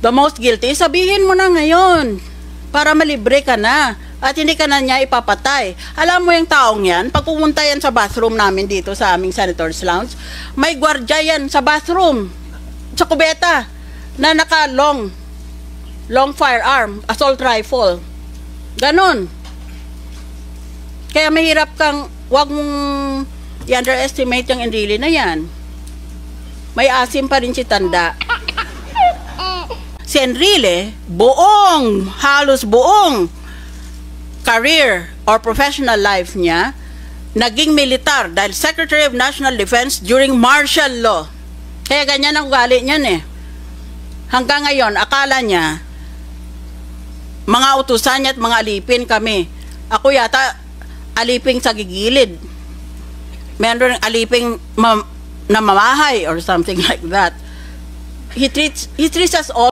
the most guilty, sabihin mo na ngayon para malibre ka na at hindi ka na niya ipapatay. Alam mo yung taong yan, pag pumunta yan sa bathroom namin dito sa aming Senator's Lounge, may gwardya yan sa bathroom, sa kubeta, na naka-long firearm, assault rifle. Ganon. Kaya mahirap kang, wag mong i-underestimate yung Enrile na yan. May asim pa rin si Tanda. Si Enrile, halos buong career or professional life niya, naging militar dahil Secretary of National Defense during martial law. Kaya ganyan ang ugali niyan eh. Hanggang ngayon, akala niya, mga utusan niya at mga alipin kami. Ako yata, aliping sa gigilid. Meron aliping namamahay or something like that. He treats us all